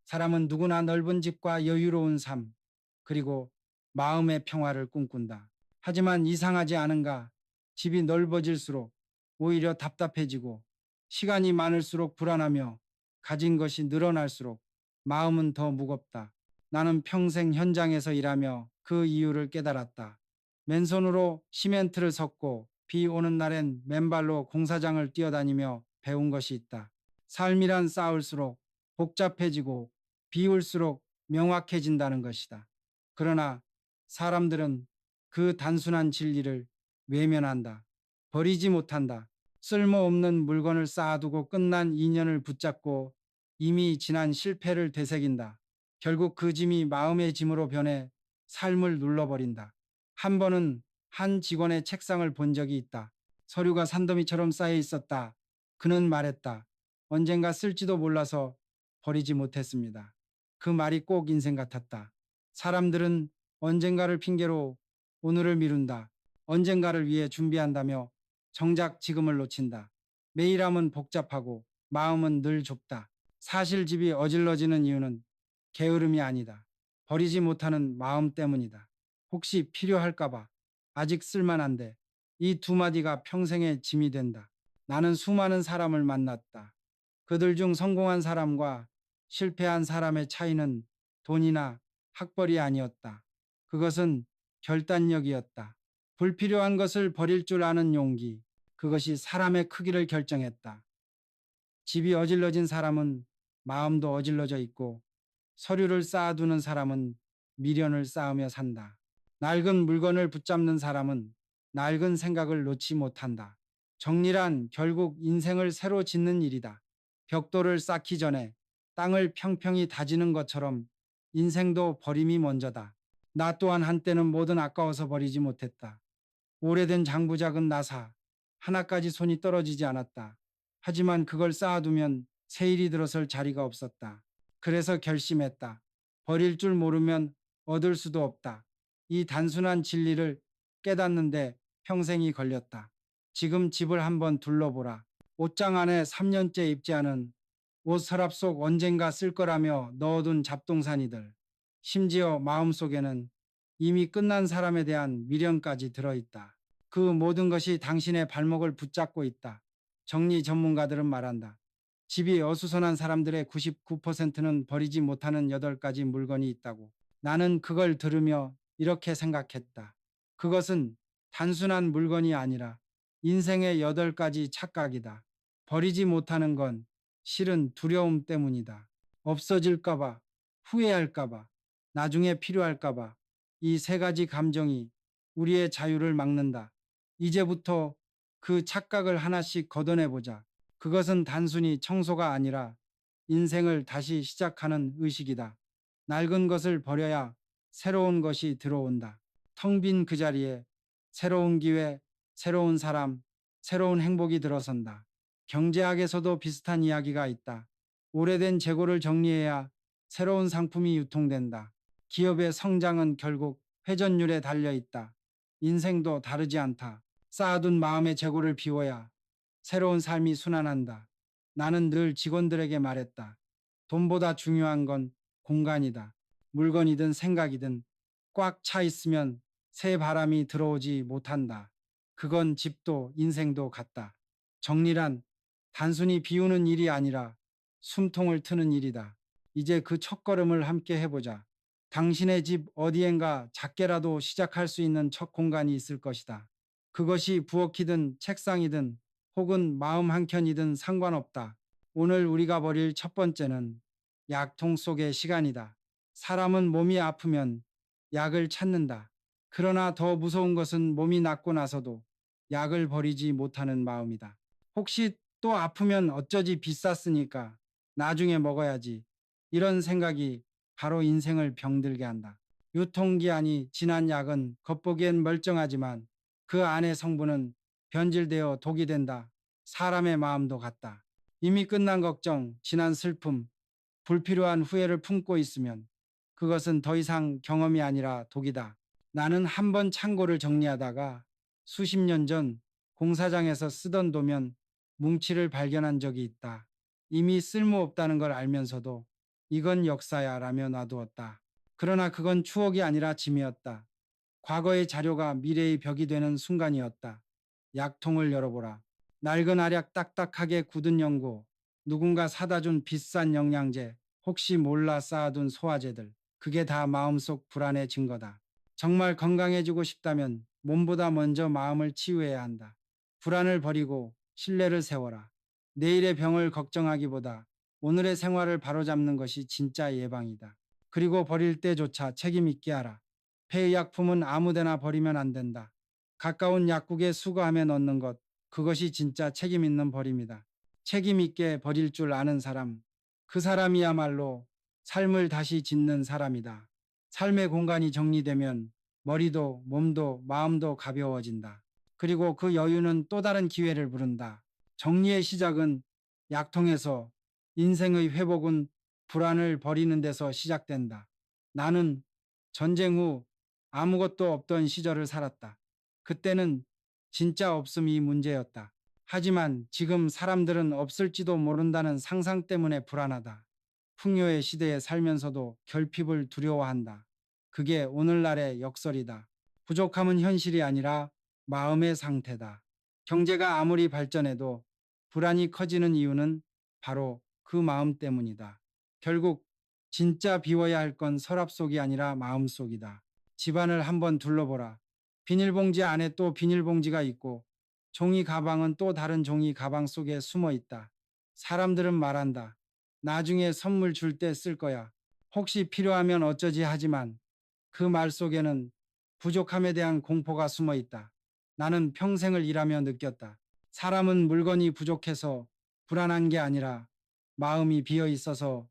사람은 누구나 넓은 집과 여유로운 삶, 그리고 마음의 평화를 꿈꾼다. 하지만 이상하지 않은가? 집이 넓어질수록 오히려 답답해지고 시간이 많을수록 불안하며 가진 것이 늘어날수록 마음은 더 무겁다. 나는 평생 현장에서 일하며 그 이유를 깨달았다. 맨손으로 시멘트를 섞고 비 오는 날엔 맨발로 공사장을 뛰어다니며 배운 것이 있다. 삶이란 쌓을수록 복잡해지고 비울수록 명확해진다는 것이다. 그러나 사람들은 그 단순한 진리를 외면한다. 버리지 못한다. 쓸모없는 물건을 쌓아두고 끝난 인연을 붙잡고 이미 지난 실패를 되새긴다. 결국 그 짐이 마음의 짐으로 변해 삶을 눌러버린다. 한 번은 한 직원의 책상을 본 적이 있다. 서류가 산더미처럼 쌓여 있었다. 그는 말했다. 언젠가 쓸지도 몰라서 버리지 못했습니다. 그 말이 꼭 인생 같았다. 사람들은 언젠가를 핑계로 오늘을 미룬다. 언젠가를 위해 준비한다며 정작 지금을 놓친다. 매일함은 복잡하고 마음은 늘 좁다. 사실 집이 어질러지는 이유는 게으름이 아니다. 버리지 못하는 마음 때문이다. 혹시 필요할까봐, 아직 쓸만한데, 이 두 마디가 평생의 짐이 된다. 나는 수많은 사람을 만났다. 그들 중 성공한 사람과 실패한 사람의 차이는 돈이나 학벌이 아니었다. 그것은 결단력이었다. 불필요한 것을 버릴 줄 아는 용기. 그것이 사람의 크기를 결정했다. 집이 어질러진 사람은 마음도 어질러져 있고 서류를 쌓아두는 사람은 미련을 쌓으며 산다. 낡은 물건을 붙잡는 사람은 낡은 생각을 놓지 못한다. 정리란 결국 인생을 새로 짓는 일이다. 벽돌을 쌓기 전에 땅을 평평히 다지는 것처럼 인생도 버림이 먼저다. 나 또한 한때는 뭐든 아까워서 버리지 못했다. 오래된 장부작은 나사, 하나까지 손이 떨어지지 않았다. 하지만 그걸 쌓아두면 세일이 들어설 자리가 없었다. 그래서 결심했다. 버릴 줄 모르면 얻을 수도 없다. 이 단순한 진리를 깨닫는데 평생이 걸렸다. 지금 집을 한번 둘러보라. 옷장 안에 3년째 입지 않은 옷 서랍 속 언젠가 쓸 거라며 넣어둔 잡동사니들. 심지어 마음속에는 이미 끝난 사람에 대한 미련까지 들어있다. 그 모든 것이 당신의 발목을 붙잡고 있다. 정리 전문가들은 말한다. 집이 어수선한 사람들의 99%는 버리지 못하는 8가지 물건이 있다고. 나는 그걸 들으며 이렇게 생각했다. 그것은 단순한 물건이 아니라 인생의 8가지 착각이다. 버리지 못하는 건 실은 두려움 때문이다. 없어질까봐, 후회할까봐, 나중에 필요할까봐 이 3가지 감정이 우리의 자유를 막는다. 이제부터 그 착각을 하나씩 걷어내보자. 그것은 단순히 청소가 아니라 인생을 다시 시작하는 의식이다. 낡은 것을 버려야 새로운 것이 들어온다. 텅 빈 그 자리에 새로운 기회, 새로운 사람, 새로운 행복이 들어선다. 경제학에서도 비슷한 이야기가 있다. 오래된 재고를 정리해야 새로운 상품이 유통된다. 기업의 성장은 결국 회전율에 달려 있다. 인생도 다르지 않다. 쌓아둔 마음의 재고를 비워야 새로운 삶이 순환한다. 나는 늘 직원들에게 말했다. 돈보다 중요한 건 공간이다. 물건이든 생각이든 꽉 차 있으면 새 바람이 들어오지 못한다. 그건 집도 인생도 같다. 정리란 단순히 비우는 일이 아니라 숨통을 트는 일이다. 이제 그 첫걸음을 함께 해보자. 당신의 집 어디엔가 작게라도 시작할 수 있는 첫 공간이 있을 것이다. 그것이 부엌이든 책상이든 혹은 마음 한켠이든 상관없다. 오늘 우리가 버릴 첫 번째는 약통 속의 시간이다. 사람은 몸이 아프면 약을 찾는다. 그러나 더 무서운 것은 몸이 낫고 나서도 약을 버리지 못하는 마음이다. 혹시 또 아프면 어쩌지 비쌌으니까 나중에 먹어야지. 이런 생각이 바로 인생을 병들게 한다. 유통기한이 지난 약은 겉보기엔 멀쩡하지만 그 안의 성분은 변질되어 독이 된다. 사람의 마음도 같다. 이미 끝난 걱정, 지난 슬픔, 불필요한 후회를 품고 있으면 그것은 더 이상 경험이 아니라 독이다. 나는 한 번 창고를 정리하다가 수십 년 전 공사장에서 쓰던 도면 뭉치를 발견한 적이 있다. 이미 쓸모없다는 걸 알면서도 이건 역사야 라며 놔두었다. 그러나 그건 추억이 아니라 짐이었다. 과거의 자료가 미래의 벽이 되는 순간이었다. 약통을 열어보라. 낡은 알약 딱딱하게 굳은 연고, 누군가 사다 준 비싼 영양제, 혹시 몰라 쌓아둔 소화제들. 그게 다 마음속 불안의 증거다. 정말 건강해지고 싶다면 몸보다 먼저 마음을 치유해야 한다. 불안을 버리고 신뢰를 세워라. 내일의 병을 걱정하기보다 오늘의 생활을 바로잡는 것이 진짜 예방이다. 그리고 버릴 때조차 책임 있게 하라. 폐의약품은 아무데나 버리면 안 된다. 가까운 약국에 수거함에 넣는 것, 그것이 진짜 책임 있는 버림이다. 책임 있게 버릴 줄 아는 사람, 그 사람이야말로 삶을 다시 짓는 사람이다. 삶의 공간이 정리되면 머리도 몸도 마음도 가벼워진다. 그리고 그 여유는 또 다른 기회를 부른다. 정리의 시작은 약통에서, 인생의 회복은 불안을 버리는 데서 시작된다. 나는 전쟁 후 아무것도 없던 시절을 살았다. 그때는 진짜 없음이 문제였다. 하지만 지금 사람들은 없을지도 모른다는 상상 때문에 불안하다. 풍요의 시대에 살면서도 결핍을 두려워한다. 그게 오늘날의 역설이다. 부족함은 현실이 아니라 마음의 상태다. 경제가 아무리 발전해도 불안이 커지는 이유는 바로 그 마음 때문이다. 결국 진짜 비워야 할 건 서랍 속이 아니라 마음 속이다. 집안을 한번 둘러보라. 비닐봉지 안에 또 비닐봉지가 있고 종이 가방은 또 다른 종이 가방 속에 숨어 있다. 사람들은 말한다. 나중에 선물 줄 때 쓸 거야. 혹시 필요하면 어쩌지 하지만 그 말 속에는 부족함에 대한 공포가 숨어 있다. 나는 평생을 일하며 느꼈다. 사람은 물건이 부족해서 불안한 게 아니라 마음이 비어 있어서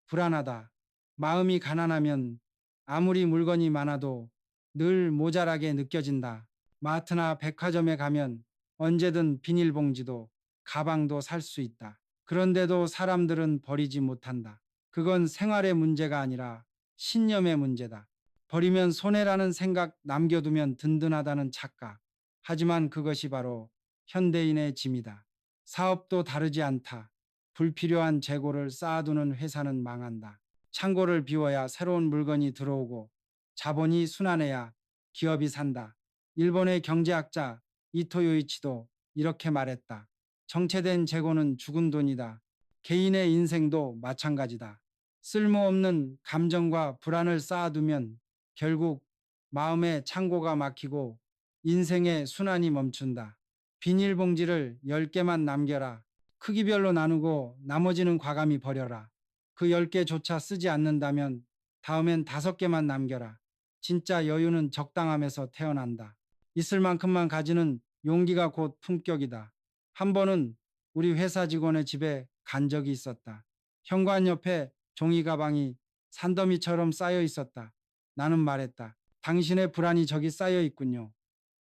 불안하다. 마음이 가난하면 아무리 물건이 많아도 늘 모자라게 느껴진다. 마트나 백화점에 가면 언제든 비닐봉지도 가방도 살 수 있다. 그런데도 사람들은 버리지 못한다. 그건 생활의 문제가 아니라 신념의 문제다. 버리면 손해라는 생각, 남겨두면 든든하다는 착각. 하지만 그것이 바로 현대인의 짐이다. 사업도 다르지 않다. 불필요한 재고를 쌓아두는 회사는 망한다. 창고를 비워야 새로운 물건이 들어오고 자본이 순환해야 기업이 산다. 일본의 경제학자 이토 요이치도 이렇게 말했다. 정체된 재고는 죽은 돈이다. 개인의 인생도 마찬가지다. 쓸모없는 감정과 불안을 쌓아두면 결국 마음의 창고가 막히고 인생의 순환이 멈춘다. 비닐봉지를 10개만 남겨라. 크기별로 나누고 나머지는 과감히 버려라. 그 10개조차 쓰지 않는다면 다음엔 5개만 남겨라. 진짜 여유는 적당함에서 태어난다. 있을 만큼만 가지는 용기가 곧 품격이다. 한 번은 우리 회사 직원의 집에 간 적이 있었다. 현관 옆에 종이 가방이 산더미처럼 쌓여 있었다. 나는 말했다. 당신의 불안이 저기 쌓여 있군요.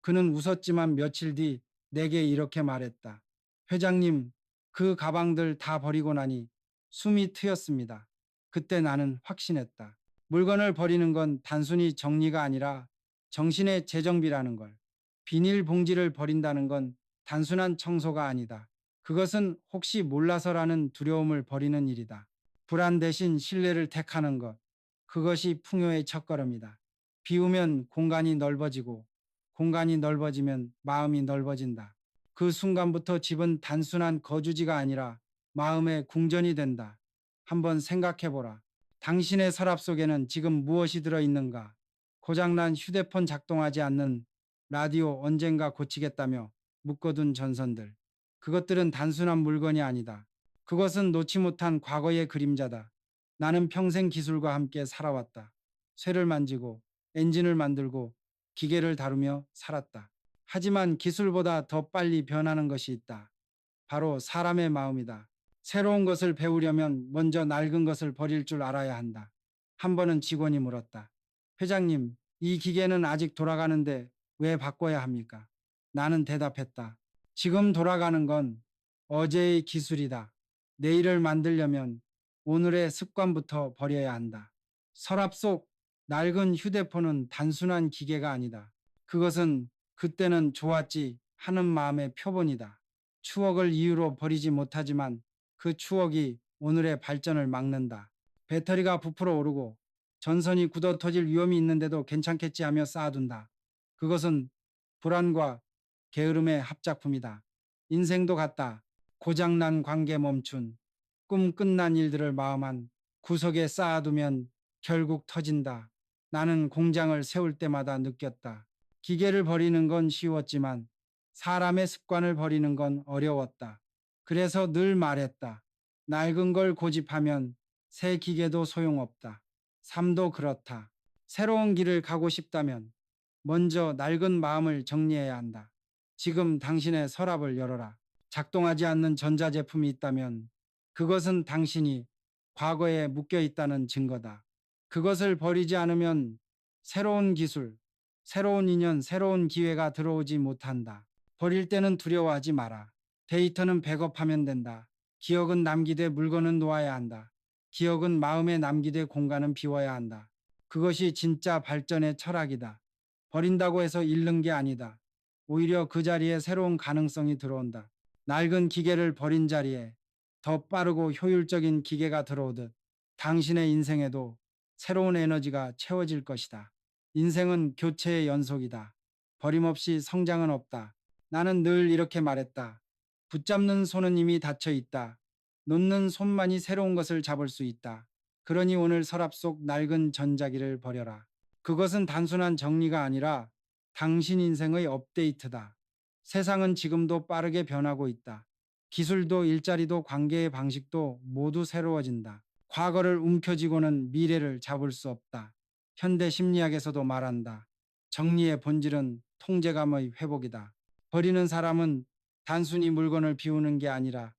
그는 웃었지만 며칠 뒤 내게 이렇게 말했다. 회장님, 그 가방들 다 버리고 나니 숨이 트였습니다. 그때 나는 확신했다. 물건을 버리는 건 단순히 정리가 아니라 정신의 재정비라는 걸. 비닐봉지를 버린다는 건 단순한 청소가 아니다. 그것은 혹시 몰라서라는 두려움을 버리는 일이다. 불안 대신 신뢰를 택하는 것. 그것이 풍요의 첫걸음이다. 비우면 공간이 넓어지고 공간이 넓어지면 마음이 넓어진다. 그 순간부터 집은 단순한 거주지가 아니라 마음의 궁전이 된다. 한번 생각해보라. 당신의 서랍 속에는 지금 무엇이 들어있는가? 고장난 휴대폰 작동하지 않는 라디오 언젠가 고치겠다며 묶어둔 전선들. 그것들은 단순한 물건이 아니다. 그것은 놓지 못한 과거의 그림자다. 나는 평생 기술과 함께 살아왔다. 쇠를 만지고 엔진을 만들고 기계를 다루며 살았다. 하지만 기술보다 더 빨리 변하는 것이 있다. 바로 사람의 마음이다. 새로운 것을 배우려면 먼저 낡은 것을 버릴 줄 알아야 한다. 한 번은 직원이 물었다. 회장님, 이 기계는 아직 돌아가는데 왜 바꿔야 합니까? 나는 대답했다. 지금 돌아가는 건 어제의 기술이다. 내일을 만들려면 오늘의 습관부터 버려야 한다. 서랍 속 낡은 휴대폰은 단순한 기계가 아니다. 그것은 그때는 좋았지 하는 마음의 표본이다. 추억을 이유로 버리지 못하지만 그 추억이 오늘의 발전을 막는다. 배터리가 부풀어 오르고 전선이 굳어 터질 위험이 있는데도 괜찮겠지 하며 쌓아둔다. 그것은 불안과 게으름의 합작품이다. 인생도 같다. 고장난 관계 멈춘 꿈 끝난 일들을 마음 한 구석에 쌓아두면 결국 터진다. 나는 공장을 세울 때마다 느꼈다. 기계를 버리는 건 쉬웠지만 사람의 습관을 버리는 건 어려웠다. 그래서 늘 말했다. 낡은 걸 고집하면 새 기계도 소용없다. 삶도 그렇다. 새로운 길을 가고 싶다면 먼저 낡은 마음을 정리해야 한다. 지금 당신의 서랍을 열어라. 작동하지 않는 전자제품이 있다면 그것은 당신이 과거에 묶여 있다는 증거다. 그것을 버리지 않으면 새로운 기술, 새로운 인연, 새로운 기회가 들어오지 못한다. 버릴 때는 두려워하지 마라. 데이터는 백업하면 된다. 기억은 남기되 물건은 놓아야 한다. 기억은 마음에 남기되 공간은 비워야 한다. 그것이 진짜 발전의 철학이다. 버린다고 해서 잃는 게 아니다. 오히려 그 자리에 새로운 가능성이 들어온다. 낡은 기계를 버린 자리에 더 빠르고 효율적인 기계가 들어오듯 당신의 인생에도 새로운 에너지가 채워질 것이다. 인생은 교체의 연속이다. 버림없이 성장은 없다. 나는 늘 이렇게 말했다. 붙잡는 손은 이미 닫혀 있다. 놓는 손만이 새로운 것을 잡을 수 있다. 그러니 오늘 서랍 속 낡은 전자기를 버려라. 그것은 단순한 정리가 아니라 당신 인생의 업데이트다. 세상은 지금도 빠르게 변하고 있다. 기술도 일자리도 관계의 방식도 모두 새로워진다. 과거를 움켜쥐고는 미래를 잡을 수 없다. 현대 심리학에서도 말한다. 정리의 본질은 통제감의 회복이다. 버리는 사람은 단순히 물건을 비우는 게 아니라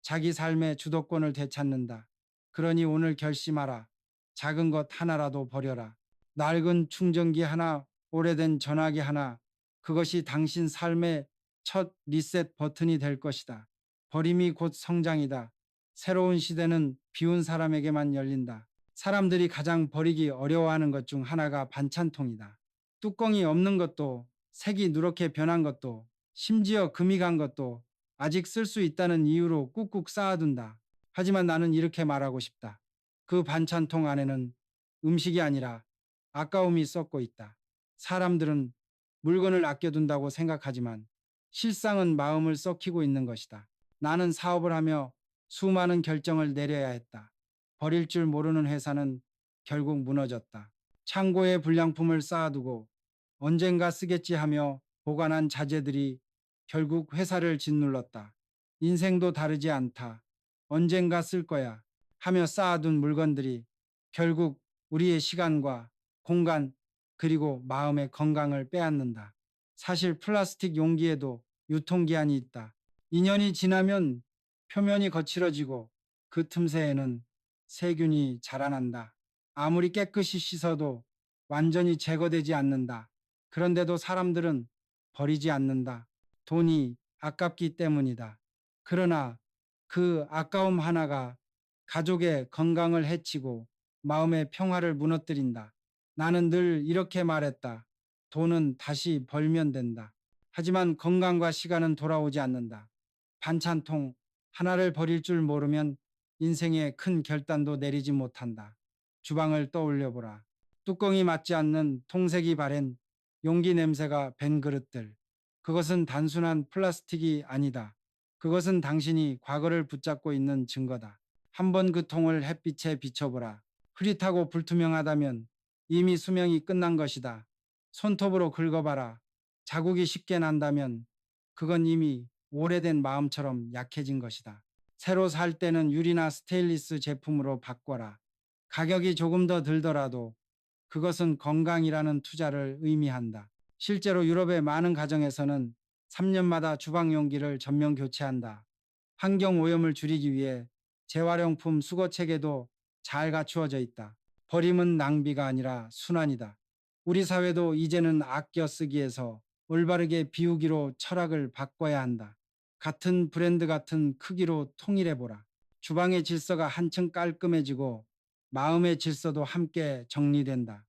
자기 삶의 주도권을 되찾는다. 그러니 오늘 결심하라. 작은 것 하나라도 버려라. 낡은 충전기 하나, 오래된 전화기 하나, 그것이 당신 삶의 첫 리셋 버튼이 될 것이다. 버림이 곧 성장이다. 새로운 시대는 비운 사람에게만 열린다. 사람들이 가장 버리기 어려워하는 것 중 하나가 반찬통이다. 뚜껑이 없는 것도, 색이 누렇게 변한 것도, 심지어 금이 간 것도 아직 쓸 수 있다는 이유로 꾹꾹 쌓아둔다. 하지만 나는 이렇게 말하고 싶다. 그 반찬통 안에는 음식이 아니라 아까움이 썩고 있다. 사람들은 물건을 아껴둔다고 생각하지만 실상은 마음을 썩히고 있는 것이다. 나는 사업을 하며 수많은 결정을 내려야 했다. 버릴 줄 모르는 회사는 결국 무너졌다. 창고에 불량품을 쌓아두고 언젠가 쓰겠지 하며 보관한 자재들이 결국 회사를 짓눌렀다. 인생도 다르지 않다. 언젠가 쓸 거야 하며 쌓아둔 물건들이 결국 우리의 시간과 공간 그리고 마음의 건강을 빼앗는다. 사실 플라스틱 용기에도 유통기한이 있다. 2년이 지나면 표면이 거칠어지고 그 틈새에는 세균이 자라난다. 아무리 깨끗이 씻어도 완전히 제거되지 않는다. 그런데도 사람들은 버리지 않는다. 돈이 아깝기 때문이다. 그러나 그 아까움 하나가 가족의 건강을 해치고 마음의 평화를 무너뜨린다. 나는 늘 이렇게 말했다. 돈은 다시 벌면 된다. 하지만 건강과 시간은 돌아오지 않는다. 반찬통 하나를 버릴 줄 모르면 인생에 큰 결단도 내리지 못한다. 주방을 떠올려 보라. 뚜껑이 맞지 않는 통색이 바랜 용기 냄새가 밴 그릇들. 그것은 단순한 플라스틱이 아니다. 그것은 당신이 과거를 붙잡고 있는 증거다. 한번 그 통을 햇빛에 비춰보라. 흐릿하고 불투명하다면 이미 수명이 끝난 것이다. 손톱으로 긁어봐라. 자국이 쉽게 난다면 그건 이미 오래된 마음처럼 약해진 것이다. 새로 살 때는 유리나 스테인리스 제품으로 바꿔라. 가격이 조금 더 들더라도 그것은 건강이라는 투자를 의미한다. 실제로 유럽의 많은 가정에서는 3년마다 주방 용기를 전면 교체한다. 환경 오염을 줄이기 위해 재활용품 수거 체계도 잘 갖추어져 있다. 버림은 낭비가 아니라 순환이다. 우리 사회도 이제는 아껴 쓰기에서 올바르게 비우기로 철학을 바꿔야 한다. 같은 브랜드 같은 크기로 통일해보라. 주방의 질서가 한층 깔끔해지고 마음의 질서도 함께 정리된다.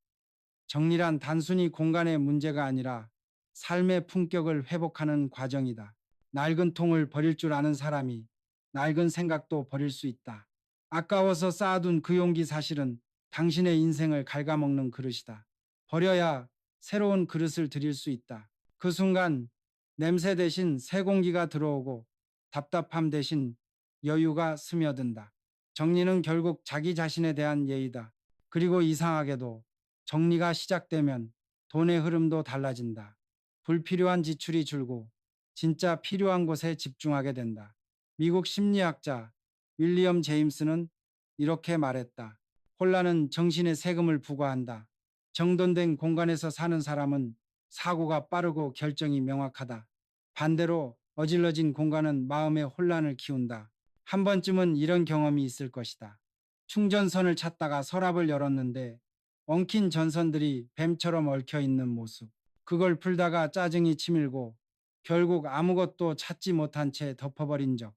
정리란 단순히 공간의 문제가 아니라 삶의 품격을 회복하는 과정이다. 낡은 통을 버릴 줄 아는 사람이 낡은 생각도 버릴 수 있다. 아까워서 쌓아둔 그 용기 사실은 당신의 인생을 갉아먹는 그릇이다. 버려야 새로운 그릇을 드릴 수 있다. 그 순간 냄새 대신 새 공기가 들어오고 답답함 대신 여유가 스며든다. 정리는 결국 자기 자신에 대한 예의다. 그리고 이상하게도 정리가 시작되면 돈의 흐름도 달라진다. 불필요한 지출이 줄고 진짜 필요한 곳에 집중하게 된다. 미국 심리학자 윌리엄 제임스는 이렇게 말했다. 혼란은 정신에 세금을 부과한다. 정돈된 공간에서 사는 사람은 사고가 빠르고 결정이 명확하다. 반대로 어질러진 공간은 마음의 혼란을 키운다. 한 번쯤은 이런 경험이 있을 것이다. 충전선을 찾다가 서랍을 열었는데 엉킨 전선들이 뱀처럼 얽혀 있는 모습. 그걸 풀다가 짜증이 치밀고 결국 아무것도 찾지 못한 채 덮어버린 적.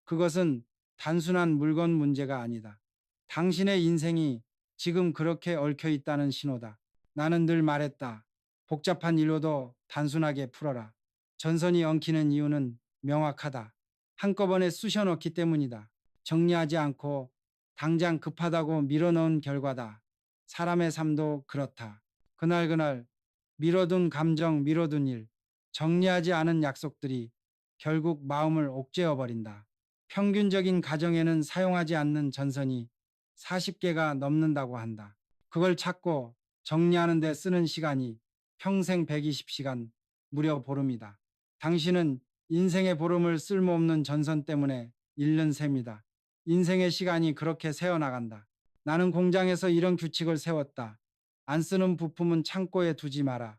그것은 단순한 물건 문제가 아니다. 당신의 인생이 지금 그렇게 얽혀 있다는 신호다. 나는 늘 말했다. 복잡한 일로도 단순하게 풀어라. 전선이 엉키는 이유는 명확하다. 한꺼번에 쑤셔넣기 때문이다. 정리하지 않고 당장 급하다고 밀어넣은 결과다. 사람의 삶도 그렇다. 그날그날 미뤄둔 감정, 미뤄둔 일, 정리하지 않은 약속들이 결국 마음을 옥죄어 버린다. 평균적인 가정에는 사용하지 않는 전선이 40개가 넘는다고 한다. 그걸 찾고 정리하는 데 쓰는 시간이 평생 120시간, 무려 보름이다. 당신은 인생의 보름을 쓸모없는 전선 때문에 잃는 셈이다. 인생의 시간이 그렇게 새어나간다. 나는 공장에서 이런 규칙을 세웠다. 안 쓰는 부품은 창고에 두지 마라.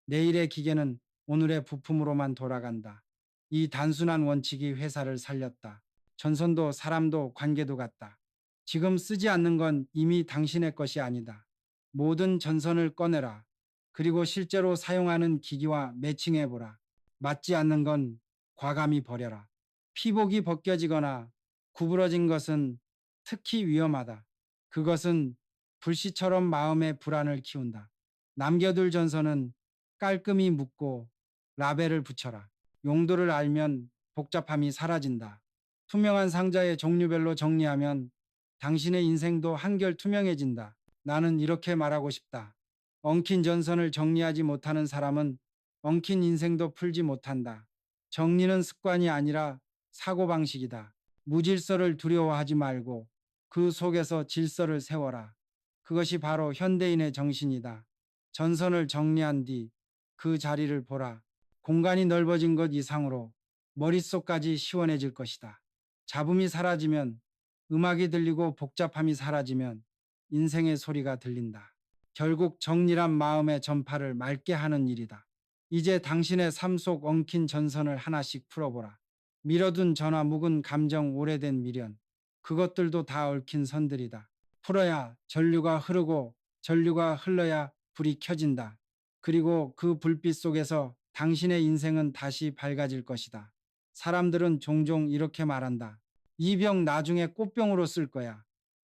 내일의 기계는 오늘의 부품으로만 돌아간다. 이 단순한 원칙이 회사를 살렸다. 전선도 사람도 관계도 같다. 지금 쓰지 않는 건 이미 당신의 것이 아니다. 모든 전선을 꺼내라. 그리고 실제로 사용하는 기기와 매칭해보라. 맞지 않는 건 과감히 버려라. 피복이 벗겨지거나 구부러진 것은 특히 위험하다. 그것은 불씨처럼 마음의 불안을 키운다. 남겨둘 전선은 깔끔히 묶고 라벨을 붙여라. 용도를 알면 복잡함이 사라진다. 투명한 상자의 종류별로 정리하면 당신의 인생도 한결 투명해진다. 나는 이렇게 말하고 싶다. 엉킨 전선을 정리하지 못하는 사람은 엉킨 인생도 풀지 못한다. 정리는 습관이 아니라 사고방식이다. 무질서를 두려워하지 말고 그 속에서 질서를 세워라. 그것이 바로 현대인의 정신이다. 전선을 정리한 뒤 그 자리를 보라. 공간이 넓어진 것 이상으로 머릿속까지 시원해질 것이다. 잡음이 사라지면 음악이 들리고 복잡함이 사라지면 인생의 소리가 들린다. 결국 정리란 마음의 전파를 맑게 하는 일이다. 이제 당신의 삶 속 엉킨 전선을 하나씩 풀어보라. 밀어둔 전화, 묵은 감정, 오래된 미련. 그것들도 다 얽힌 선들이다. 풀어야 전류가 흐르고 전류가 흘러야 불이 켜진다. 그리고 그 불빛 속에서 당신의 인생은 다시 밝아질 것이다. 사람들은 종종 이렇게 말한다. 이 병 나중에 꽃병으로 쓸 거야.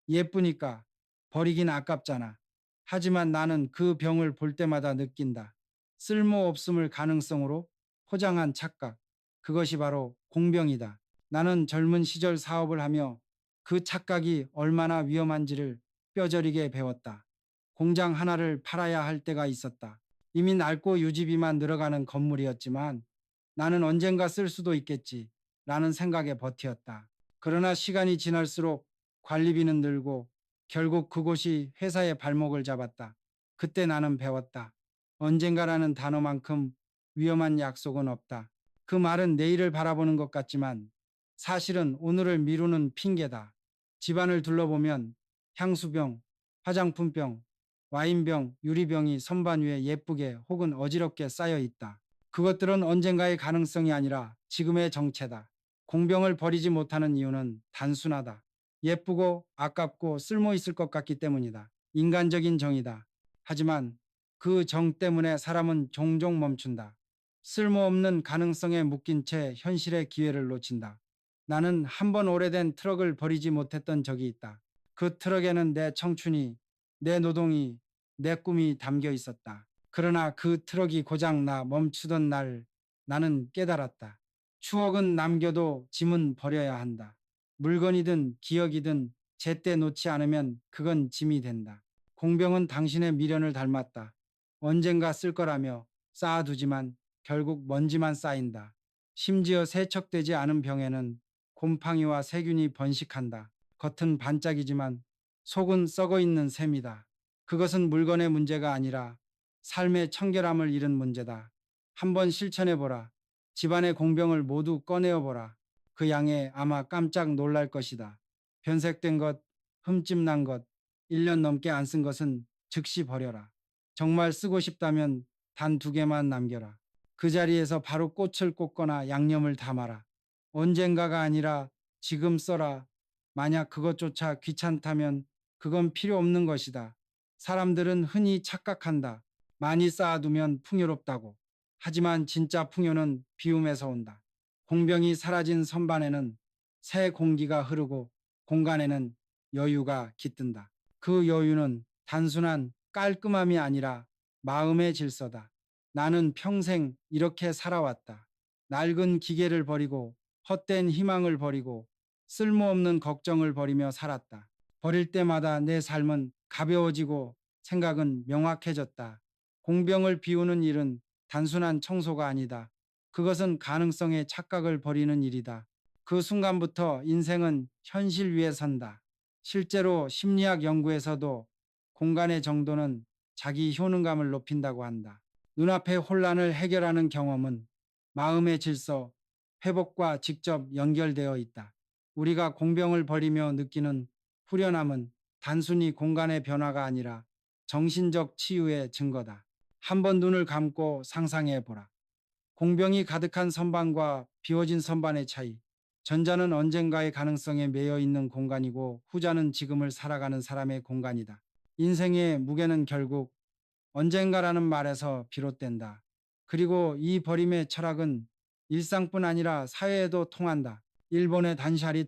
예쁘니까 버리긴 아깝잖아. 하지만 나는 그 병을 볼 때마다 느낀다. 쓸모없음을 가능성으로 포장한 착각. 그것이 바로 공병이다. 나는 젊은 시절 사업을 하며 그 착각이 얼마나 위험한지를 뼈저리게 배웠다. 공장 하나를 팔아야 할 때가 있었다. 이미 낡고 유지비만 늘어가는 건물이었지만 나는 언젠가 쓸 수도 있겠지 라는 생각에 버티었다. 그러나 시간이 지날수록 관리비는 늘고 결국 그곳이 회사의 발목을 잡았다. 그때 나는 배웠다. 언젠가라는 단어만큼 위험한 약속은 없다. 그 말은 내일을 바라보는 것 같지만 사실은 오늘을 미루는 핑계다. 집안을 둘러보면 향수병, 화장품병, 와인병, 유리병이 선반 위에 예쁘게 혹은 어지럽게 쌓여 있다. 그것들은 언젠가의 가능성이 아니라 지금의 정체다. 공병을 버리지 못하는 이유는 단순하다. 예쁘고 아깝고 쓸모 있을 것 같기 때문이다. 인간적인 정이다. 하지만 그 정 때문에 사람은 종종 멈춘다. 쓸모없는 가능성에 묶인 채 현실의 기회를 놓친다. 나는 한 번 오래된 트럭을 버리지 못했던 적이 있다. 그 트럭에는 내 청춘이, 내 노동이, 내 꿈이 담겨 있었다. 그러나 그 트럭이 고장나 멈추던 날 나는 깨달았다. 추억은 남겨도 짐은 버려야 한다. 물건이든 기억이든 제때 놓지 않으면 그건 짐이 된다. 공병은 당신의 미련을 닮았다. 언젠가 쓸 거라며 쌓아두지만 결국 먼지만 쌓인다. 심지어 세척되지 않은 병에는 곰팡이와 세균이 번식한다. 겉은 반짝이지만 속은 썩어 있는 셈이다. 그것은 물건의 문제가 아니라 삶의 청결함을 잃은 문제다. 한번 실천해보라. 집안의 공병을 모두 꺼내어보라. 그 양에 아마 깜짝 놀랄 것이다. 변색된 것, 흠집 난 것, 1년 넘게 안 쓴 것은 즉시 버려라. 정말 쓰고 싶다면 단 2개만 남겨라. 그 자리에서 바로 꽃을 꽂거나 양념을 담아라. 언젠가가 아니라 지금 써라. 만약 그것조차 귀찮다면 그건 필요 없는 것이다. 사람들은 흔히 착각한다. 많이 쌓아두면 풍요롭다고. 하지만 진짜 풍요는 비움에서 온다. 공병이 사라진 선반에는 새 공기가 흐르고 공간에는 여유가 깃든다. 그 여유는 단순한 깔끔함이 아니라 마음의 질서다. 나는 평생 이렇게 살아왔다. 낡은 기계를 버리고 헛된 희망을 버리고 쓸모없는 걱정을 버리며 살았다. 버릴 때마다 내 삶은 가벼워지고 생각은 명확해졌다. 공병을 비우는 일은 단순한 청소가 아니다. 그것은 가능성의 착각을 버리는 일이다. 그 순간부터 인생은 현실 위에 선다. 실제로 심리학 연구에서도 공간의 정도는 자기 효능감을 높인다고 한다. 눈앞의 혼란을 해결하는 경험은 마음의 질서, 회복과 직접 연결되어 있다. 우리가 공병을 버리며 느끼는 후련함은 단순히 공간의 변화가 아니라 정신적 치유의 증거다. 한번 눈을 감고 상상해 보라. 공병이 가득한 선반과 비워진 선반의 차이. 전자는 언젠가의 가능성에 매여 있는 공간이고 후자는 지금을 살아가는 사람의 공간이다. 인생의 무게는 결국 언젠가라는 말에서 비롯된다. 그리고 이 버림의 철학은 일상뿐 아니라 사회에도 통한다. 일본의 단샤리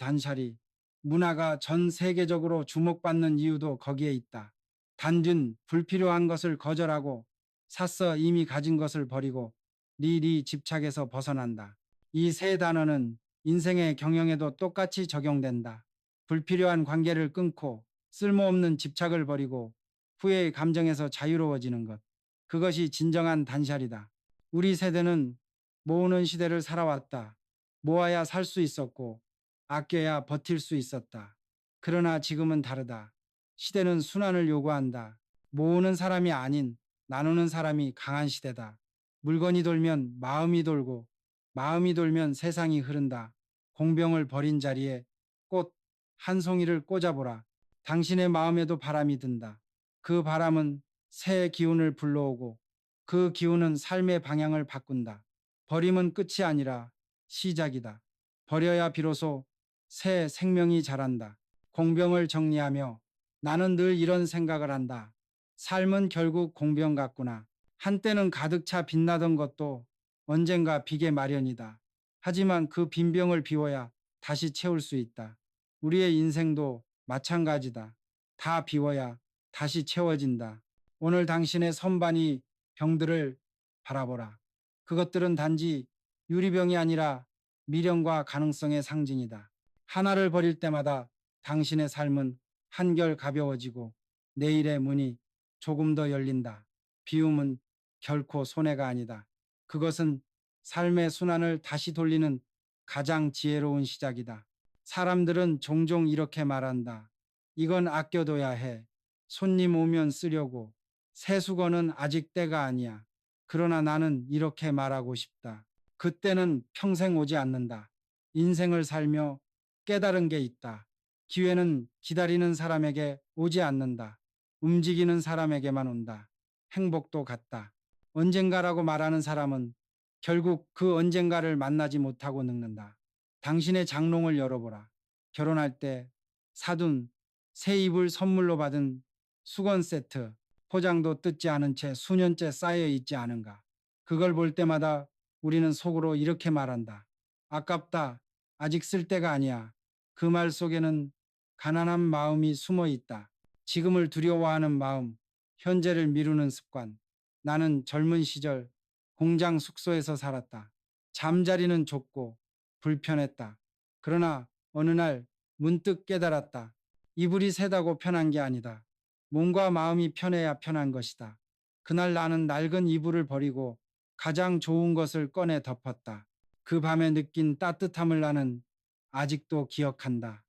문화가 전 세계적으로 주목받는 이유도 거기에 있다. 단준 불필요한 것을 거절하고 샀어 이미 가진 것을 버리고 리리 집착에서 벗어난다. 이 세 단어는 인생의 경영에도 똑같이 적용된다. 불필요한 관계를 끊고 쓸모없는 집착을 버리고 후회의 감정에서 자유로워지는 것. 그것이 진정한 단샬이다. 우리 세대는 모으는 시대를 살아왔다. 모아야 살 수 있었고 아껴야 버틸 수 있었다. 그러나 지금은 다르다. 시대는 순환을 요구한다. 모으는 사람이 아닌 나누는 사람이 강한 시대다. 물건이 돌면 마음이 돌고 마음이 돌면 세상이 흐른다. 공병을 버린 자리에 꽃 한 송이를 꽂아보라. 당신의 마음에도 바람이 든다. 그 바람은 새 기운을 불러오고 그 기운은 삶의 방향을 바꾼다. 버림은 끝이 아니라 시작이다. 버려야 비로소 새 생명이 자란다. 공병을 정리하며 나는 늘 이런 생각을 한다. 삶은 결국 공병 같구나. 한때는 가득 차 빛나던 것도 언젠가 비게 마련이다. 하지만 그 빈 병을 비워야 다시 채울 수 있다. 우리의 인생도 마찬가지다. 다 비워야 다시 채워진다. 오늘 당신의 선반이 병들을 바라보라. 그것들은 단지 유리병이 아니라 미련과 가능성의 상징이다. 하나를 버릴 때마다 당신의 삶은 한결 가벼워지고 내일의 문이 조금 더 열린다. 비움은 결코 손해가 아니다. 그것은 삶의 순환을 다시 돌리는 가장 지혜로운 시작이다. 사람들은 종종 이렇게 말한다. 이건 아껴둬야 해. 손님 오면 쓰려고. 새 수건은 아직 때가 아니야. 그러나 나는 이렇게 말하고 싶다. 그때는 평생 오지 않는다. 인생을 살며 깨달은 게 있다. 기회는 기다리는 사람에게 오지 않는다. 움직이는 사람에게만 온다. 행복도 같다. 언젠가라고 말하는 사람은 결국 그 언젠가를 만나지 못하고 늙는다. 당신의 장롱을 열어보라. 결혼할 때 사둔 새 이불 선물로 받은 수건 세트, 포장도 뜯지 않은 채 수년째 쌓여 있지 않은가. 그걸 볼 때마다 우리는 속으로 이렇게 말한다. 아깝다. 아직 쓸 때가 아니야. 그 말 속에는 가난한 마음이 숨어 있다. 지금을 두려워하는 마음, 현재를 미루는 습관. 나는 젊은 시절 공장 숙소에서 살았다. 잠자리는 좁고 불편했다. 그러나 어느 날 문득 깨달았다. 이불이 세다고 편한 게 아니다. 몸과 마음이 편해야 편한 것이다. 그날 나는 낡은 이불을 버리고 가장 좋은 것을 꺼내 덮었다. 그 밤에 느낀 따뜻함을 나는 아직도 기억한다.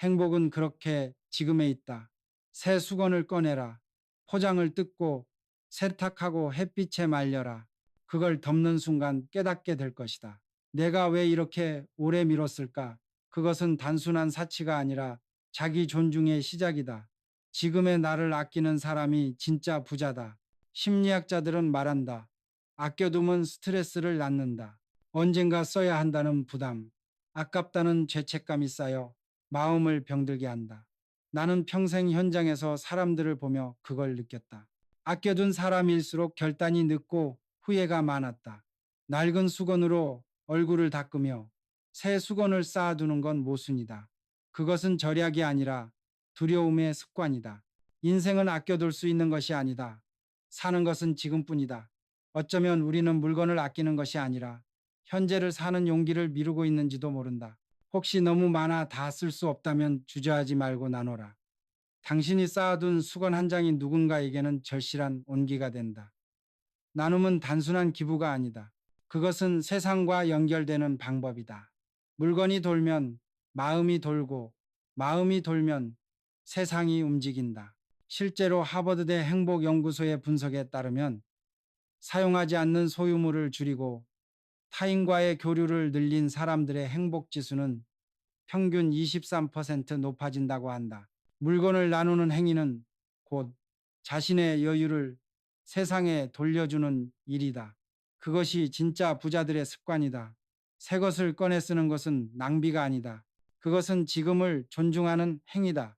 행복은 그렇게 지금에 있다. 새 수건을 꺼내라. 포장을 뜯고 세탁하고 햇빛에 말려라. 그걸 덮는 순간 깨닫게 될 것이다. 내가 왜 이렇게 오래 미뤘을까? 그것은 단순한 사치가 아니라 자기 존중의 시작이다. 지금의 나를 아끼는 사람이 진짜 부자다. 심리학자들은 말한다. 아껴두면 스트레스를 낳는다. 언젠가 써야 한다는 부담, 아깝다는 죄책감이 쌓여 마음을 병들게 한다. 나는 평생 현장에서 사람들을 보며 그걸 느꼈다. 아껴둔 사람일수록 결단이 늦고 후회가 많았다. 낡은 수건으로 얼굴을 닦으며 새 수건을 쌓아두는 건 모순이다. 그것은 절약이 아니라 두려움의 습관이다. 인생은 아껴둘 수 있는 것이 아니다. 사는 것은 지금뿐이다. 어쩌면 우리는 물건을 아끼는 것이 아니라 현재를 사는 용기를 미루고 있는지도 모른다. 혹시 너무 많아 다 쓸 수 없다면 주저하지 말고 나눠라. 당신이 쌓아둔 수건 한 장이 누군가에게는 절실한 온기가 된다. 나눔은 단순한 기부가 아니다. 그것은 세상과 연결되는 방법이다. 물건이 돌면 마음이 돌고 마음이 돌면 세상이 움직인다. 실제로 하버드대 행복연구소의 분석에 따르면 사용하지 않는 소유물을 줄이고 타인과의 교류를 늘린 사람들의 행복 지수는 평균 23% 높아진다고 한다. 물건을 나누는 행위는 곧 자신의 여유를 세상에 돌려주는 일이다. 그것이 진짜 부자들의 습관이다. 새 것을 꺼내 쓰는 것은 낭비가 아니다. 그것은 지금을 존중하는 행위다.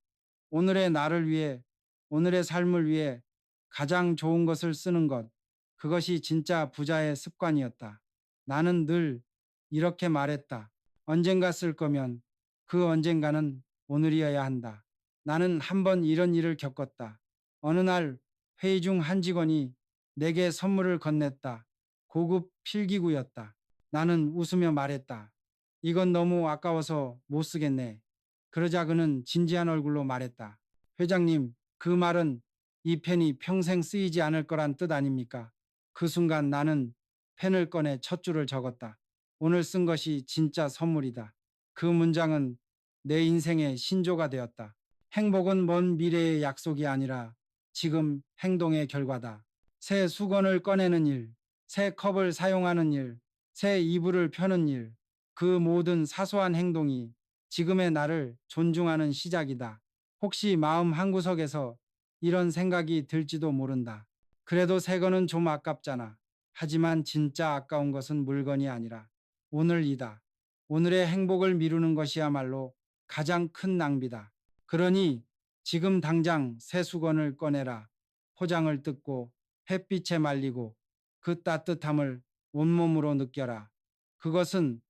오늘의 나를 위해, 오늘의 삶을 위해 가장 좋은 것을 쓰는 것. 그것이 진짜 부자의 습관이었다. 나는 늘 이렇게 말했다. 언젠가 쓸 거면 그 언젠가는 오늘이어야 한다. 나는 한 번 이런 일을 겪었다. 어느 날 회의 중 한 직원이 내게 선물을 건넸다. 고급 필기구였다. 나는 웃으며 말했다. 이건 너무 아까워서 못 쓰겠네. 그러자 그는 진지한 얼굴로 말했다. 회장님, 그 말은 이 펜이 평생 쓰이지 않을 거란 뜻 아닙니까? 그 순간 나는 펜을 꺼내 첫 줄을 적었다. 오늘 쓴 것이 진짜 선물이다. 그 문장은 내 인생의 신조가 되었다. 행복은 먼 미래의 약속이 아니라 지금 행동의 결과다. 새 수건을 꺼내는 일, 새 컵을 사용하는 일, 새 이불을 펴는 일, 그 모든 사소한 행동이 지금의 나를 존중하는 시작이다. 혹시 마음 한구석에서 이런 생각이 들지도 모른다. 그래도 새 거는 좀 아깝잖아. 하지만 진짜 아까운 것은 물건이 아니라 오늘이다. 오늘의 행복을 미루는 것이야말로 가장 큰 낭비다. 그러니 지금 당장 새 수건을 꺼내라. 포장을 뜯고 햇빛에 말리고 그 따뜻함을 온몸으로 느껴라. 그것은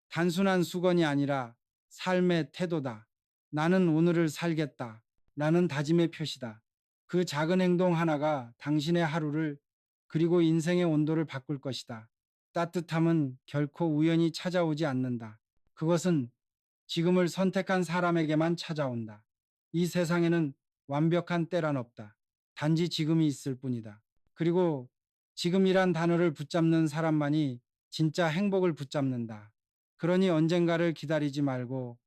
단순한 수건이 아니라 삶의 태도다. 나는 오늘을 살겠다. 라는 다짐의 표시다. 그 작은 행동 하나가 당신의 하루를 그리고 인생의 온도를 바꿀 것이다. 따뜻함은 결코 우연히 찾아오지 않는다. 그것은 지금을 선택한 사람에게만 찾아온다. 이 세상에는 완벽한 때란 없다. 단지 지금이 있을 뿐이다. 그리고 지금이란 단어를 붙잡는 사람만이 진짜 행복을 붙잡는다. 그러니 언젠가를 기다리지 말고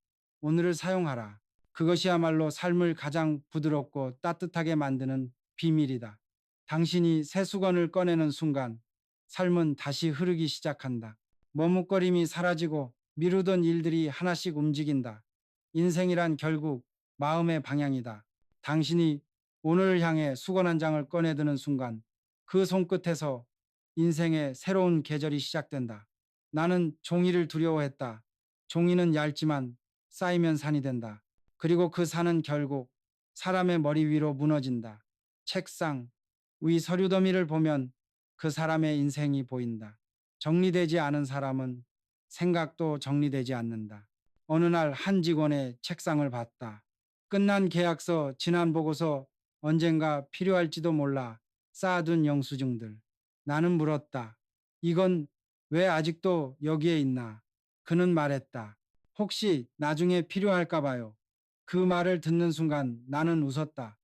오늘을 사용하라. 그것이야말로 삶을 가장 부드럽고 따뜻하게 만드는 비밀이다. 당신이 새 수건을 꺼내는 순간 삶은 다시 흐르기 시작한다. 머뭇거림이 사라지고 미루던 일들이 하나씩 움직인다. 인생이란 결국 마음의 방향이다. 당신이 오늘을 향해 수건 한 장을 꺼내드는 순간 그 손끝에서 인생의 새로운 계절이 시작된다. 나는 종이를 두려워했다. 종이는 얇지만 쌓이면 산이 된다. 그리고 그 산은 결국 사람의 머리 위로 무너진다. 책상 위 서류 더미를 보면 그 사람의 인생이 보인다. 정리되지 않은 사람은 생각도 정리되지 않는다. 어느 날 한 직원의 책상을 봤다. 끝난 계약서, 지난 보고서, 언젠가 필요할지도 몰라 쌓아둔 영수증들. 나는 물었다. 이건 왜 아직도 여기에 있나? 그는 말했다. 혹시 나중에 필요할까 봐요. 그 말을 듣는 순간 나는 웃었다.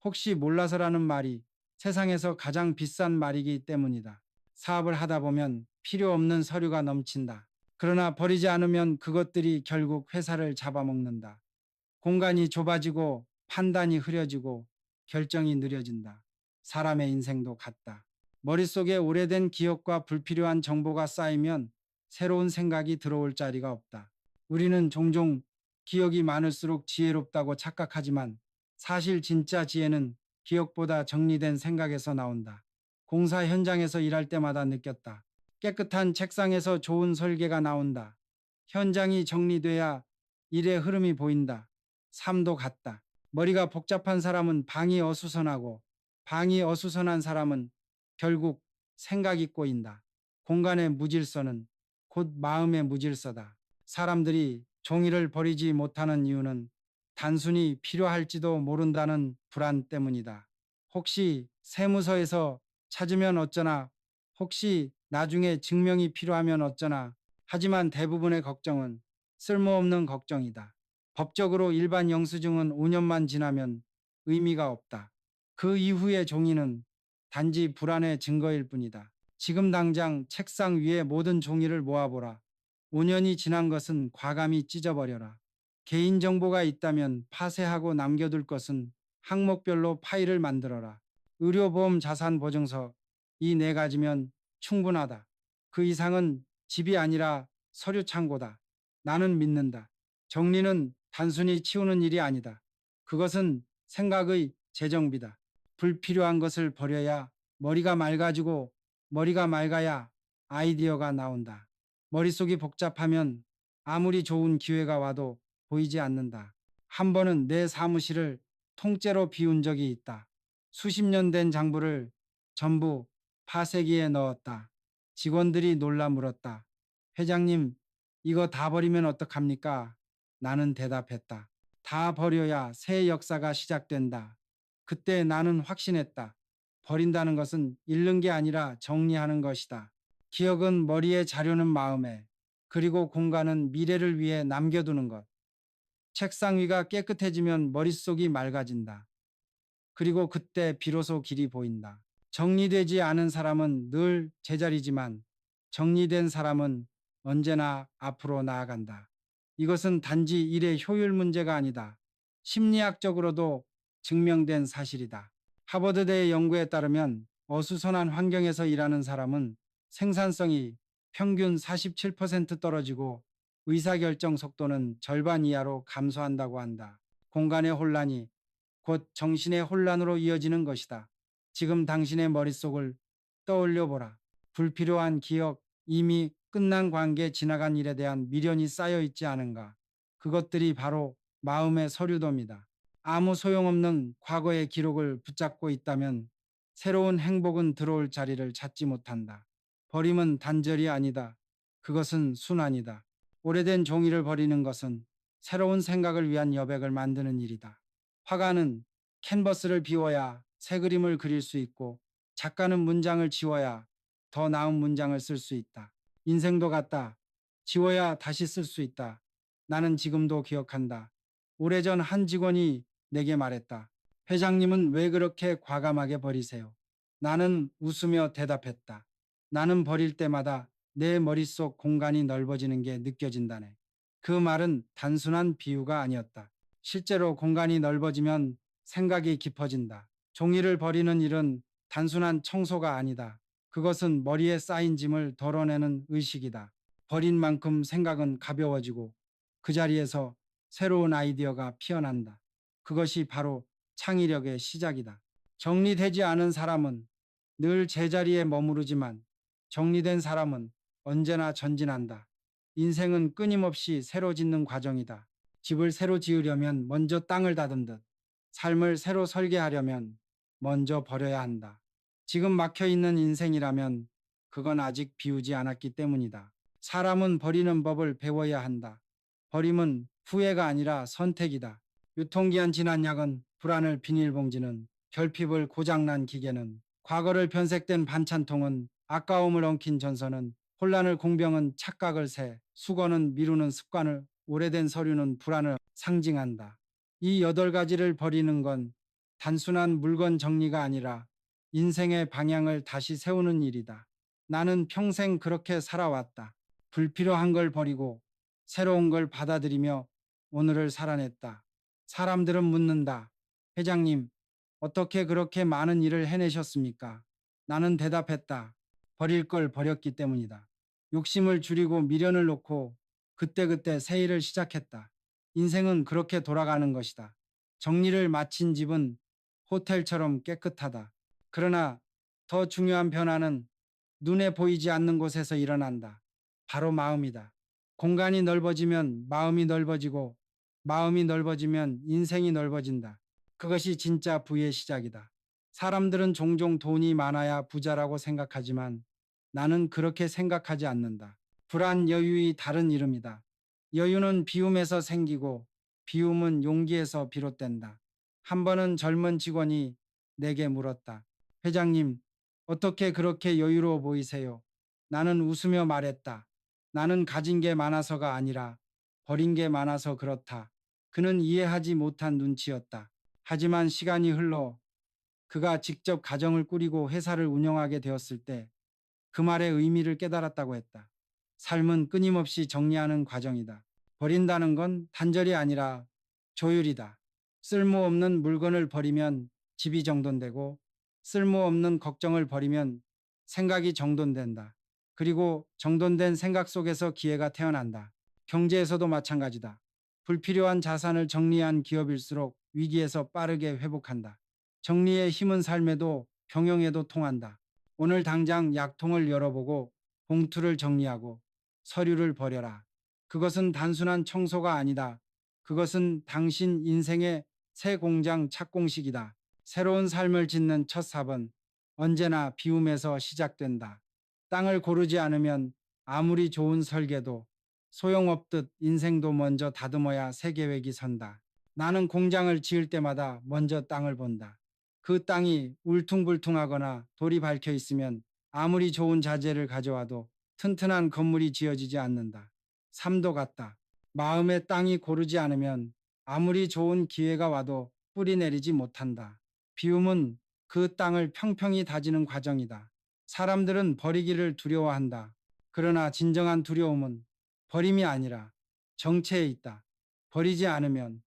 혹시 몰라서라는 말이 세상에서 가장 비싼 말이기 때문이다. 사업을 하다 보면 필요 없는 서류가 넘친다. 그러나 버리지 않으면 그것들이 결국 회사를 잡아먹는다. 공간이 좁아지고 판단이 흐려지고 결정이 느려진다. 사람의 인생도 같다. 머릿속에 오래된 기억과 불필요한 정보가 쌓이면 새로운 생각이 들어올 자리가 없다. 우리는 종종 기억이 많을수록 지혜롭다고 착각하지만 사실 진짜 지혜는 기억보다 정리된 생각에서 나온다. 공사 현장에서 일할 때마다 느꼈다. 깨끗한 책상에서 좋은 설계가 나온다. 현장이 정리돼야 일의 흐름이 보인다. 삶도 같다. 머리가 복잡한 사람은 방이 어수선하고 방이 어수선한 사람은 결국 생각이 꼬인다. 공간의 무질서는 곧 마음의 무질서다. 사람들이 종이를 버리지 못하는 이유는 단순히 필요할지도 모른다는 불안 때문이다. 혹시 세무서에서 찾으면 어쩌나, 혹시 나중에 증명이 필요하면 어쩌나, 하지만 대부분의 걱정은 쓸모없는 걱정이다. 법적으로 일반 영수증은 5년만 지나면 의미가 없다. 그 이후의 종이는 단지 불안의 증거일 뿐이다. 지금 당장 책상 위에 모든 종이를 모아보라. 5년이 지난 것은 과감히 찢어버려라. 개인정보가 있다면 파쇄하고 남겨둘 것은 항목별로 파일을 만들어라. 의료보험 자산보증서 이 네 가지면 충분하다. 그 이상은 집이 아니라 서류 창고다. 나는 믿는다. 정리는 단순히 치우는 일이 아니다. 그것은 생각의 재정비다. 불필요한 것을 버려야 머리가 맑아지고 머리가 맑아야 아이디어가 나온다. 머릿속이 복잡하면 아무리 좋은 기회가 와도 보이지 않는다. 한 번은 내 사무실을 통째로 비운 적이 있다. 수십 년 된 장부를 전부 파쇄기에 넣었다. 직원들이 놀라 물었다. 회장님, 이거 다 버리면 어떡합니까? 나는 대답했다. 다 버려야 새 역사가 시작된다. 그때 나는 확신했다. 버린다는 것은 잃는 게 아니라 정리하는 것이다. 기억은 머리에, 자료는 마음에, 그리고 공간은 미래를 위해 남겨두는 것. 책상 위가 깨끗해지면 머릿속이 맑아진다. 그리고 그때 비로소 길이 보인다. 정리되지 않은 사람은 늘 제자리지만 정리된 사람은 언제나 앞으로 나아간다. 이것은 단지 일의 효율 문제가 아니다. 심리학적으로도 증명된 사실이다. 하버드대의 연구에 따르면 어수선한 환경에서 일하는 사람은 생산성이 평균 47% 떨어지고 의사결정 속도는 절반 이하로 감소한다고 한다. 공간의 혼란이 곧 정신의 혼란으로 이어지는 것이다. 지금 당신의 머릿속을 떠올려 보라. 불필요한 기억, 이미 끝난 관계, 지나간 일에 대한 미련이 쌓여 있지 않은가. 그것들이 바로 마음의 서류도입니다. 아무 소용없는 과거의 기록을 붙잡고 있다면 새로운 행복은 들어올 자리를 찾지 못한다. 버림은 단절이 아니다. 그것은 순환이다. 오래된 종이를 버리는 것은 새로운 생각을 위한 여백을 만드는 일이다. 화가는 캔버스를 비워야 새 그림을 그릴 수 있고 작가는 문장을 지워야 더 나은 문장을 쓸 수 있다. 인생도 같다. 지워야 다시 쓸 수 있다. 나는 지금도 기억한다. 오래전 한 직원이 내게 말했다. 회장님은 왜 그렇게 과감하게 버리세요? 나는 웃으며 대답했다. 나는 버릴 때마다 내 머릿속 공간이 넓어지는 게 느껴진다네. 그 말은 단순한 비유가 아니었다. 실제로 공간이 넓어지면 생각이 깊어진다. 종이를 버리는 일은 단순한 청소가 아니다. 그것은 머리에 쌓인 짐을 덜어내는 의식이다. 버린 만큼 생각은 가벼워지고 그 자리에서 새로운 아이디어가 피어난다. 그것이 바로 창의력의 시작이다. 정리되지 않은 사람은 늘 제자리에 머무르지만 정리된 사람은 언제나 전진한다. 인생은 끊임없이 새로 짓는 과정이다. 집을 새로 지으려면 먼저 땅을 다듬듯 삶을 새로 설계하려면 먼저 버려야 한다. 지금 막혀 있는 인생이라면 그건 아직 비우지 않았기 때문이다. 사람은 버리는 법을 배워야 한다. 버림은 후회가 아니라 선택이다. 유통기한 지난 약은 불안을 비닐봉지는 결핍을 고장난 기계는 과거를 변색된 반찬통은 아까움을 엉킨 전선은 혼란을 공병은 착각을 새 수건은 미루는 습관을 오래된 서류는 불안을 상징한다. 이 8가지를 버리는 건 단순한 물건 정리가 아니라 인생의 방향을 다시 세우는 일이다. 나는 평생 그렇게 살아왔다. 불필요한 걸 버리고 새로운 걸 받아들이며 오늘을 살아냈다. 사람들은 묻는다. 회장님, 어떻게 그렇게 많은 일을 해내셨습니까? 나는 대답했다. 버릴 걸 버렸기 때문이다. 욕심을 줄이고 미련을 놓고 그때그때 새 일을 시작했다. 인생은 그렇게 돌아가는 것이다. 정리를 마친 집은 호텔처럼 깨끗하다. 그러나 더 중요한 변화는 눈에 보이지 않는 곳에서 일어난다. 바로 마음이다. 공간이 넓어지면 마음이 넓어지고 마음이 넓어지면 인생이 넓어진다. 그것이 진짜 부의 시작이다. 사람들은 종종 돈이 많아야 부자라고 생각하지만 나는 그렇게 생각하지 않는다. 불안 여유의 다른 이름이다. 여유는 비움에서 생기고 비움은 용기에서 비롯된다. 한 번은 젊은 직원이 내게 물었다. 회장님, 어떻게 그렇게 여유로워 보이세요? 나는 웃으며 말했다. 나는 가진 게 많아서가 아니라 버린 게 많아서 그렇다. 그는 이해하지 못한 눈치였다. 하지만 시간이 흘러 그가 직접 가정을 꾸리고 회사를 운영하게 되었을 때 그 말의 의미를 깨달았다고 했다. 삶은 끊임없이 정리하는 과정이다. 버린다는 건 단절이 아니라 조율이다. 쓸모없는 물건을 버리면 집이 정돈되고 쓸모없는 걱정을 버리면 생각이 정돈된다. 그리고 정돈된 생각 속에서 기회가 태어난다. 경제에서도 마찬가지다. 불필요한 자산을 정리한 기업일수록 위기에서 빠르게 회복한다. 정리의 힘은 삶에도 경영에도 통한다. 오늘 당장 약통을 열어보고 봉투를 정리하고 서류를 버려라. 그것은 단순한 청소가 아니다. 그것은 당신 인생의 새 공장 착공식이다. 새로운 삶을 짓는 첫 삽은 언제나 비움에서 시작된다. 땅을 고르지 않으면 아무리 좋은 설계도 소용없듯 인생도 먼저 다듬어야 새 계획이 선다. 나는 공장을 지을 때마다 먼저 땅을 본다. 그 땅이 울퉁불퉁하거나 돌이 박혀 있으면 아무리 좋은 자재를 가져와도 튼튼한 건물이 지어지지 않는다. 삶도 같다. 마음의 땅이 고르지 않으면 아무리 좋은 기회가 와도 뿌리 내리지 못한다. 비움은 그 땅을 평평히 다지는 과정이다. 사람들은 버리기를 두려워한다. 그러나 진정한 두려움은 버림이 아니라 정체에 있다. 버리지 않으면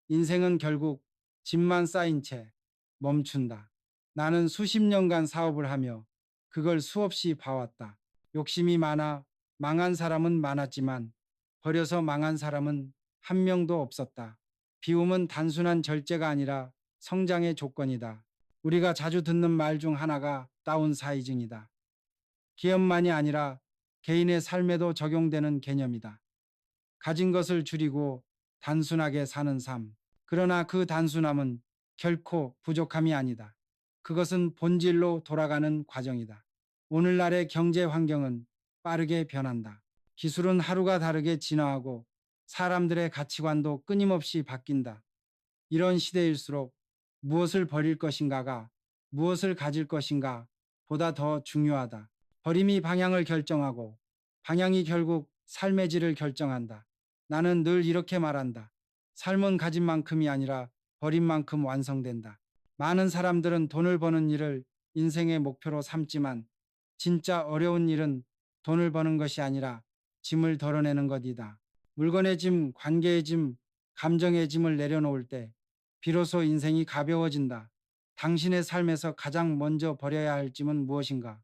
인생은 결국 짐만 쌓인 채 멈춘다. 나는 수십 년간 사업을 하며 그걸 수없이 봐왔다. 욕심이 많아 망한 사람은 많았지만 버려서 망한 사람은 한 명도 없었다. 비움은 단순한 절제가 아니라 성장의 조건이다. 우리가 자주 듣는 말 중 하나가 다운사이징이다. 기업만이 아니라 개인의 삶에도 적용되는 개념이다. 가진 것을 줄이고 단순하게 사는 삶. 그러나 그 단순함은 결코 부족함이 아니다. 그것은 본질로 돌아가는 과정이다. 오늘날의 경제 환경은 빠르게 변한다. 기술은 하루가 다르게 진화하고 사람들의 가치관도 끊임없이 바뀐다. 이런 시대일수록 무엇을 버릴 것인가가 무엇을 가질 것인가 보다 더 중요하다. 버림이 방향을 결정하고 방향이 결국 삶의 질을 결정한다. 나는 늘 이렇게 말한다. 삶은 가진 만큼이 아니라 버린 만큼 완성된다. 많은 사람들은 돈을 버는 일을 인생의 목표로 삼지만 진짜 어려운 일은 돈을 버는 것이 아니라 짐을 덜어내는 것이다. 물건의 짐, 관계의 짐, 감정의 짐을 내려놓을 때 비로소 인생이 가벼워진다. 당신의 삶에서 가장 먼저 버려야 할 짐은 무엇인가?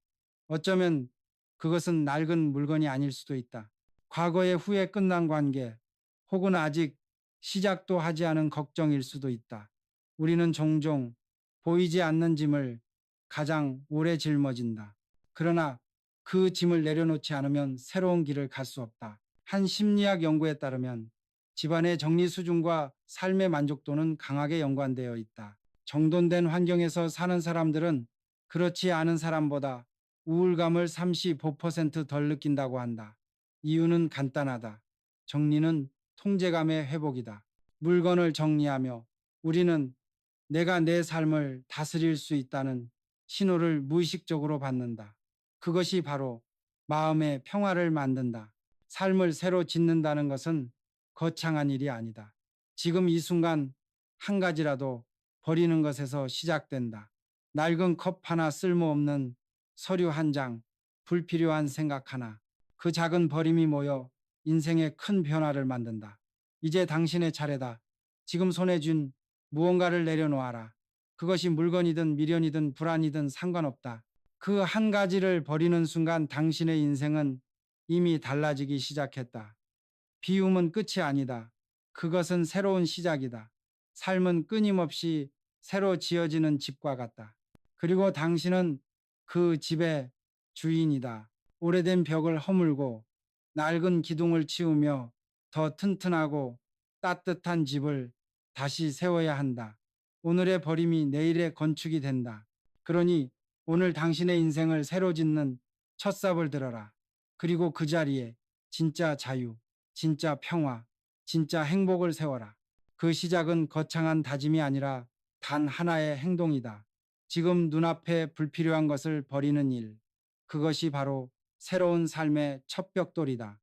어쩌면 그것은 낡은 물건이 아닐 수도 있다. 과거의 후에 끝난 관계, 혹은 아직 시작도 하지 않은 걱정일 수도 있다. 우리는 종종 보이지 않는 짐을 가장 오래 짊어진다. 그러나 그 짐을 내려놓지 않으면 새로운 길을 갈 수 없다. 한 심리학 연구에 따르면 집안의 정리 수준과 삶의 만족도는 강하게 연관되어 있다. 정돈된 환경에서 사는 사람들은 그렇지 않은 사람보다 우울감을 35%덜 느낀다고 한다. 이유는 간단하다. 정리는 통제감의 회복이다. 물건을 정리하며 우리는 내가 내 삶을 다스릴 수 있다는 신호를 무의식적으로 받는다. 그것이 바로 마음의 평화를 만든다. 삶을 새로 짓는다는 것은 거창한 일이 아니다. 지금 이 순간 한 가지라도 버리는 것에서 시작된다. 낡은 컵 하나, 쓸모없는 서류 한 장, 불필요한 생각 하나. 그 작은 버림이 모여 인생의 큰 변화를 만든다. 이제 당신의 차례다. 지금 손에 쥔 무언가를 내려놓아라. 그것이 물건이든 미련이든 불안이든 상관없다. 그 한 가지를 버리는 순간 당신의 인생은 이미 달라지기 시작했다. 비움은 끝이 아니다. 그것은 새로운 시작이다. 삶은 끊임없이 새로 지어지는 집과 같다. 그리고 당신은 그 집의 주인이다. 오래된 벽을 허물고 낡은 기둥을 치우며 더 튼튼하고 따뜻한 집을 다시 세워야 한다. 오늘의 버림이 내일의 건축이 된다. 그러니 오늘 당신의 인생을 새로 짓는 첫 삽을 들어라. 그리고 그 자리에 진짜 자유, 진짜 평화, 진짜 행복을 세워라. 그 시작은 거창한 다짐이 아니라 단 하나의 행동이다. 지금 눈앞에 불필요한 것을 버리는 일. 그것이 바로 새로운 삶의 첫 벽돌이다.